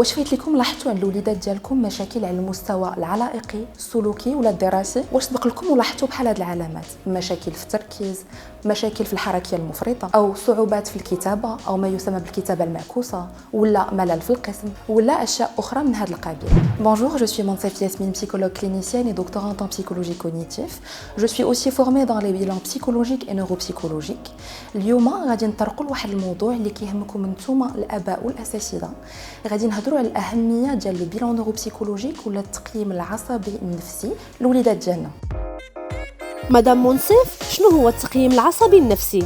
واش فايت لكم لاحظتوا عند الوليدات ديالكم مشاكل على المستوى العلائقي السلوكي ولا الدراسي؟ واش سبق لكم ولاحظتوا بحال هاد العلامات؟ مشاكل في التركيز، مشاكل في الحركيه المفرطه، او صعوبات في الكتابه او ما يسمى بالكتابه المعكوسه، ولا ملل في القسم، ولا اشياء اخرى من هذا القبيل. Bonjour, je suis Monsef Yasmine, psychologue clinicienne et doctorante en psychologie cognitive. Je suis aussi formée dans les bilans psychologiques et neuropsychologiques. اليوم غادي نطرقوا لواحد الموضوع اللي كيهمكم نتوما الاباء والاساتذه. غادي نهضروا على الاهميه ديال لو بيلان نوروبسيكولوجيك ولا التقييم العصبي النفسي للوليدات ديالنا. مدام منصف، شنو هو التقييم العصبي النفسي؟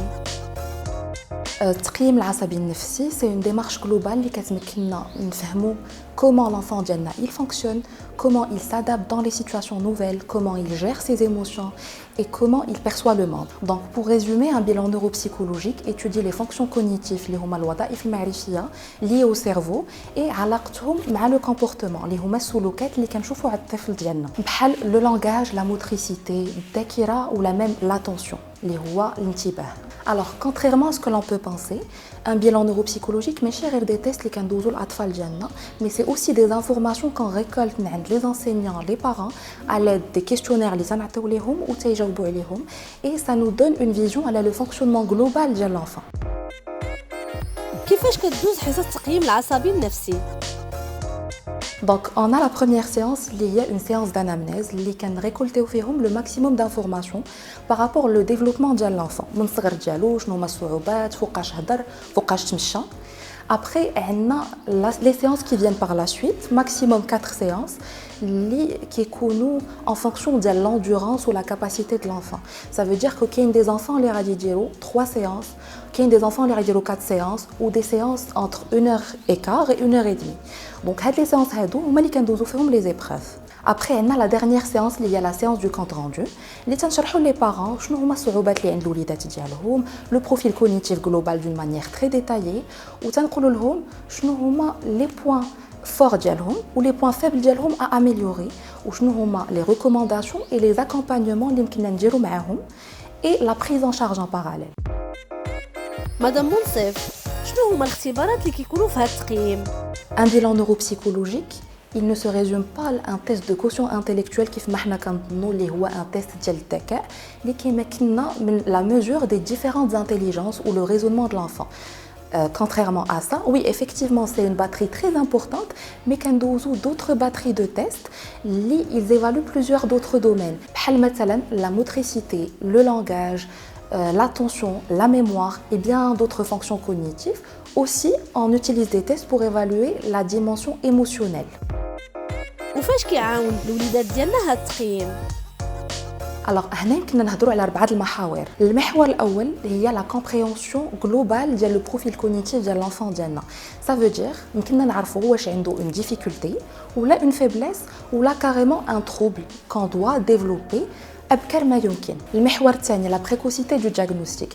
التقييم العصبي النفسي سي اون ديمارش جلوبال اللي كتمكننا نفهموا comment l'enfant ديالنا il fonctionne, comment il s'adapte dans les situations nouvelles, comment il gère ses émotions et comment il perçoit le monde. Donc pour résumer, un bilan neuropsychologique étudie les fonctions cognitives اللي هما الوظائف المعرفيه liées au cerveau et علاقتهم مع le comportement اللي هما السلوكات اللي كنشوفوا على الطفل ديالنا بحال le langage, la motricité, الذاكره ولا même l'attention اللي هو الانتباه. Alors contrairement à ce que l'on peut penser, un bilan neuropsychologique ماشي غير des tests اللي كندوزو الاطفال ديالنا, mais c'est aussi des informations qu'on récolte من عند les enseignants, les parents à l'aide des questionnaires اللي تنعطيو ليهم و تيجاوبوا عليهم, et ça nous donne une vision على le fonctionnement global ديال l'enfant. كيفاش كتدوز حصة التقييم العصبي النفسي؟ Donc on a la première séance il y a une séance d'anamnèse اللي كان récolter فيهم le maximum d'informations par rapport au développement ديال l'enfant من الصغر ديالو, شنو هما الصعوبات, فوقاش هضر, فوقاش تمشى. Après, on a les séances qui viennent par la suite, maximum 4 séances, qui sont en fonction de l'endurance ou la capacité de l'enfant. Ça veut dire qu'il y a des enfants qui ont 3 séances, qu'il y a des enfants qui ont 4 séances, ou des séances entre 1h15 et 1h30. Donc, ces séances, c'est les épreuves. Après, on a la dernière séance, il y a la séance du compte rendu. Les تنشرحوا les parents شنو هما الصعوبات اللي عند الوليدات ديالهم, le profil cognitif global d'une manière très détaillée, و تنقولوا لهم شنو هما les points forts ديالهم ou les points faibles ديالهم à améliorer, و شنو هما les recommandations et les accompagnements اللي يمكننا نديروا معاهم, et la prise en charge en parallèle. مدام منصف، شنو هما الاختبارات اللي كيكونوا في هذا التقييم؟ Un bilan neuropsychologique, il ne se résume pas à un test de quotient intellectuel qui fait un test ديال الذكاء اللي كيمكننا من la mesure des différentes intelligences ou le raisonnement de l'enfant. Contrairement à ça, oui, effectivement, c'est une batterie très importante, mais qu'on a d'autres batteries de tests, ils évaluent plusieurs d'autres domaines. Par exemple, la motricité, le langage, l'attention, la mémoire et bien d'autres fonctions cognitives. Aussi, on utilise des tests pour évaluer la dimension émotionnelle. وفاش كيعاون الوليدات ديالنا هذا التقييم؟ Alors, هنا يمكننا نهضروا على 4 المحاور. المحور الأول هي la compréhension globale ديال le profil cognitif ديال l'enfant ديالنا. Ça veut dire يمكننا نعرفوا واش عنده une difficulté ou là une faiblesse ou là carrément un trouble qu'on doit développer أبكر ما يمكن. المحور الثاني la précocité du diagnostic.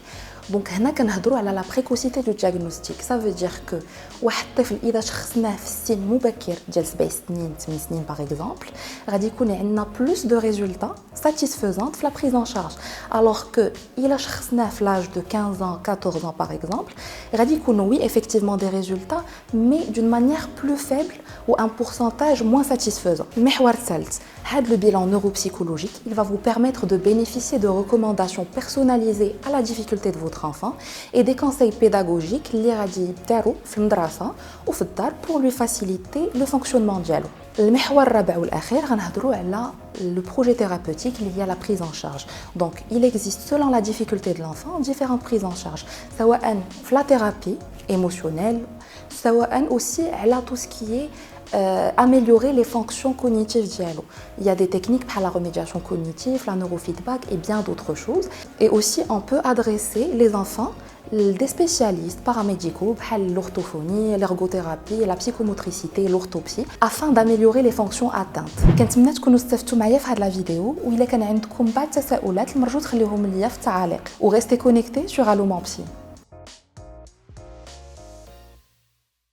دونك هنا كنهضروا على لا بريكوسيتي دو دياغنوستيك. سا فو دير كو واحد الطفل اذا شخصناه في السن مبكر ديال 7 سنين 8 سنين باغ اكزومبل, غادي يكون عندنا بلوس دو ريزولتا ساتيسفيزونت في لا بريز ان شارج, الوغ كو الا شخصناه في لاج دو 15 ans 14 ans باغ اكزومبل, غادي يكونوا وي افيكتيفمون دي ريزولتا مي دون مانيير بلو فيبل ou un pourcentage moins satisfaisant. المحور الثالث, هذا le bilan neuropsychologique, il va vous permettre de bénéficier de recommandations personnalisées à la difficulté de votre enfant et des conseils pédagogiques اللي غادي يداروا في المدرسة وفي الدار pour lui faciliter le fonctionnement ديالو. المحور الرابع والأخير غنهضروا على le projet thérapeutique اللي هي la prise en charge. Donc il existe selon la difficulté de l'enfant différentes prises en charge, سواء في la thérapie émotionnelle, سواء aussi على tout ce qui est améliorer les fonctions cognitives dialo. Il y a des techniques pour la remédiation cognitive, la neurofeedback et bien d'autres choses. Et aussi, on peut adresser les enfants des spécialistes paramédicaux, l'orthophonie, l'ergothérapie, la psychomotricité, l'orthopsie, afin d'améliorer les fonctions atteintes. كنتمنى تكونوا استفدتوا معايا في هذه لا فيديو, وإلا كان عندكم بعض التساؤلات مرجو تخليهم ليا في التعاليق. وريستي كونيكتي sur Allo Mon Psy.